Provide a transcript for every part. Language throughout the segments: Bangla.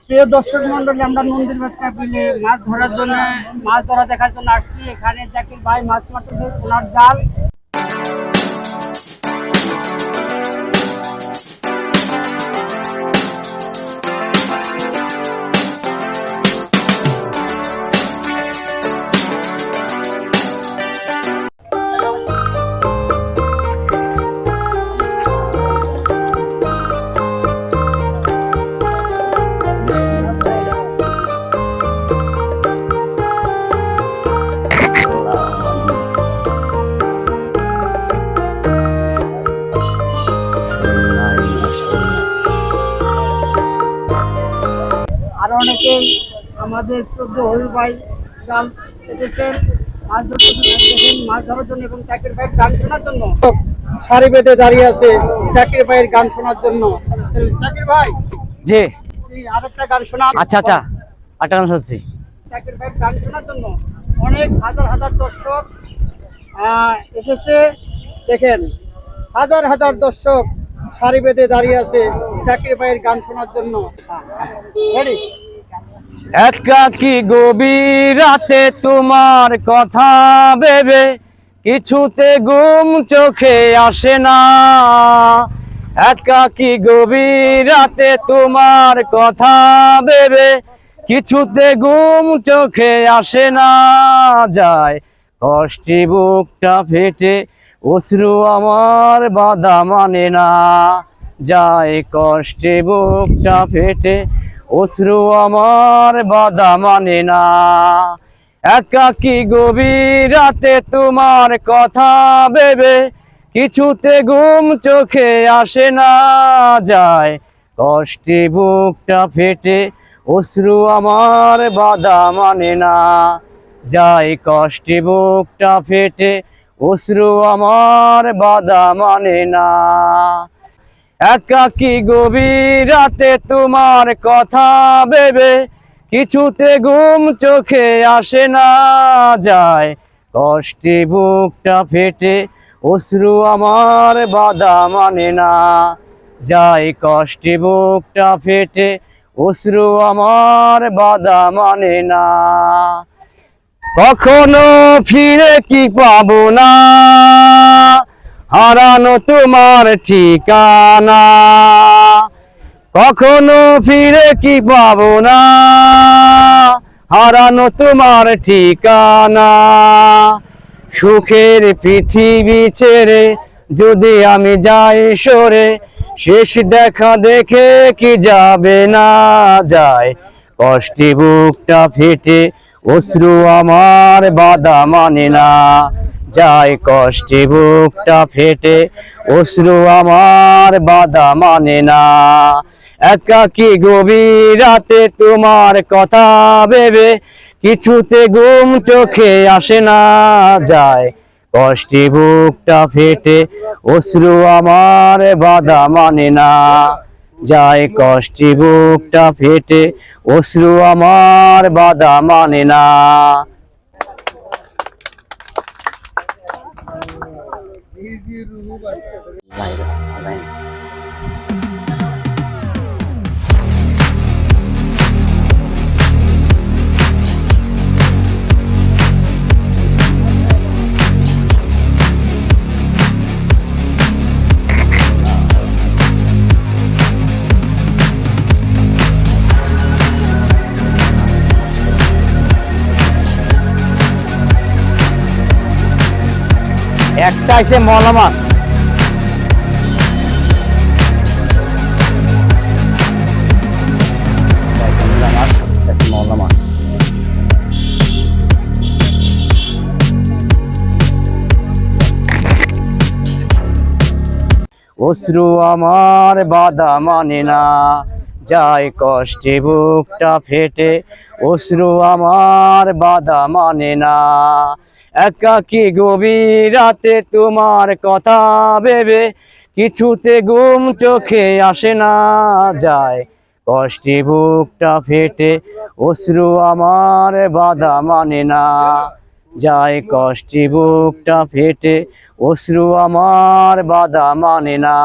প্রিয় দর্শক মন্ডলী, আমরা নন্দীর বাচ্চা বিলে মাছ ধরার জন্য, মাছ ধরা দেখার জন্য আসছি। এখানে জাকির ভাই মাছ মারতেছে ওনার জাল। আরো অনেকেই আমাদের 14 হলু ভাই জাল পেতেছেন মাছ ধরতে, দেখেন মাছ ধরার জন্য এবং জাকির ভাইয়ের গান শোনার জন্য সারি বেঁধে দাঁড়িয়ে আছে জাকির ভাইয়ের গান শোনার জন্য। জাকির ভাই, জি আরেকটা গান শোনা। আচ্ছা আচ্ছা, আটটা গান শুনছি। জাকির ভাইয়ের গান শোনার জন্য অনেক হাজার হাজার দর্শক এসেছে। দেখেন, হাজার হাজার দর্শক সারি বেঁধে দাঁড়িয়ে আছে জাকির ভাইয়ের গান শোনার জন্য। রেডি? একাকী গভীর রাতে তোমার কথা ভেবে কিছুতে ঘুম চোখে আসে না। একাকী গভীর রাতে তোমার কথা ভেবে কিছুতে ঘুম চোখে আসে না। যায় কষ্টে বুকটা ফেটে অশ্রু আমার বাধা মানে না। যায় কষ্টে বুকটা ফেটে অশ্রু আমার বাধা মানে না। একাকী গভীর রাতে তোমার কথা ভেবে কিছুতে ঘুম চোখে আসে না। যায় কষ্টে বুকটা ফেটে অশ্রু আমার বাধা মানে না। যায় কষ্টে বুকটা ফেটে অশ্রু আমার বাধা মানে না। একাকী গভীর রাতে তোমার কথা ভেবে কিছুতে ঘুম চোখে আসে না। যায় কষ্টে বুকটা ফেটে অশ্রু আমার বাধা মানে না। যায় কষ্টে বুকটা ফেটে অশ্রু আমার বাধা মানে না। কখনো ফিরে কি পাবো না, হারানো তোমার ঠিকানা। কখনো ফিরে কি পাবো না, হারানো তোমার ঠিকানা। সুখের পৃথিবী ছেড়ে যদি আমি যাই সরে, শেষ দেখা দেখে কি যাবে না। যায় কষ্টে বুকটা ফেটে অশ্রু আমার বাধা মানে না। যায় কষ্টে বুকটা ফেটে অশ্রু আমার বাধা মানে না। একাকী গভীর রাতে তোমার কথা ভেবে কিছুতে ঘুম চোখে আসে না। যায় কষ্টে বুকটা ফেটে অশ্রু আমার বাধা মানে না। যায় কষ্টে বুকটা ফেটে অশ্রু আমার বাধা মানে না। একটা আছে মলা মাছ, মলা মাছ। অশ্রু আমার বাধা মানে না। যায় কষ্টে বুকটা ফেটে অশ্রু আমার বাধা মানে না। একাকী গভীর রাতে তোমার কথা ভেবে কিছুতে ঘুম চোখে আসে না। যায় কষ্টে বুকটা ফেটে অশ্রু আমার বাধা মানে না। যায় কষ্টে বুকটা ফেটে অশ্রু আমার বাধা মানে না।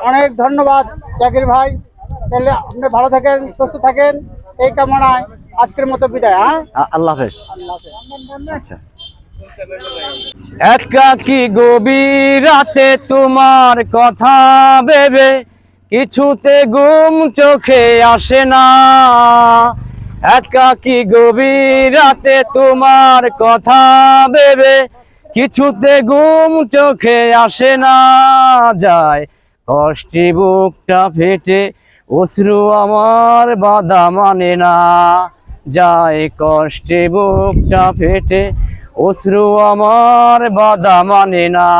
অনেক ধন্যবাদ জাকির ভাই। তাহলে আপনি ভালো থাকেন, সুস্থ থাকেন, এই কামনায় আজকের মতো বিদায়। হ্যাঁ, আল্লাহ হাফেজ। আল্লাহ হাফেজ। আচ্ছা। একাকী গভীর রাতে তোমার কথা ভেবে কিছুতে ঘুম চোখে আসে না। একাকী গভীর রাতে তোমার কথা ভেবে কিছুতে ঘুম চোখে আসে না। যায় কষ্টে বুকটা ফেটে অশ্রু আমার বাধা মানে না। যায় কষ্টে বুকটা ফেটে অশ্রু আমার বাধা মানে না।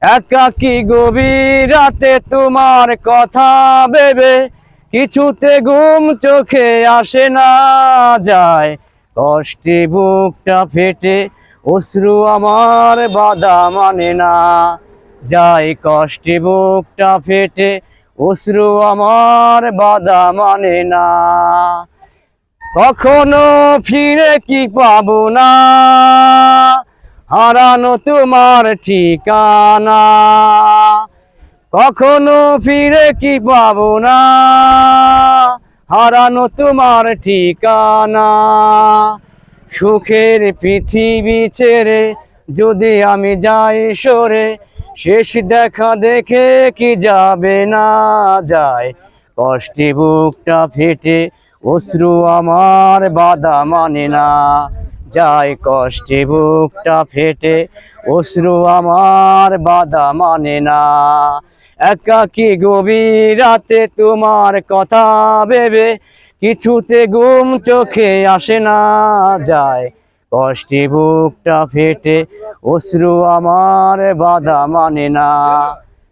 একাকী গভীর রাতে তোমার কথা ভেবে কিছুতে ঘুম চোখে আসে না। যায় কষ্টে বুকটা ফেটে অশ্রু আমার বাধা মানে না। যায় কষ্টে বুকটা ফেটে অশ্রু আমার বাধা মানে না। কখনো ফিরে কি পাবো না হারানো তোমার ঠিকানা। কখনো ফিরে কি পাবো না হারানো তোমার ঠিকানা। সুখের পৃথিবী ছেড়ে যদি আমি যাই সরে শেষ দেখা দেখে কি যাবে না। যায় কষ্টে বুকটা ফেটে অশ্রু আমার বাধা মানে না। যায় কষ্টে বুকটা ফেটে অশ্রু আমার বাধা মানে না। একাকী গভীর রাতে তোমার কথা ভেবে কিছুতে ঘুম চোখে আসে না। যায় কষ্টে বুকটা ফেটে অশ্রু আমার বাধা মানে না।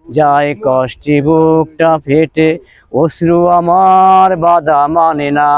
যায় কষ্টে বুকটা ফেটে অশ্রু আমার বাধা মানে না।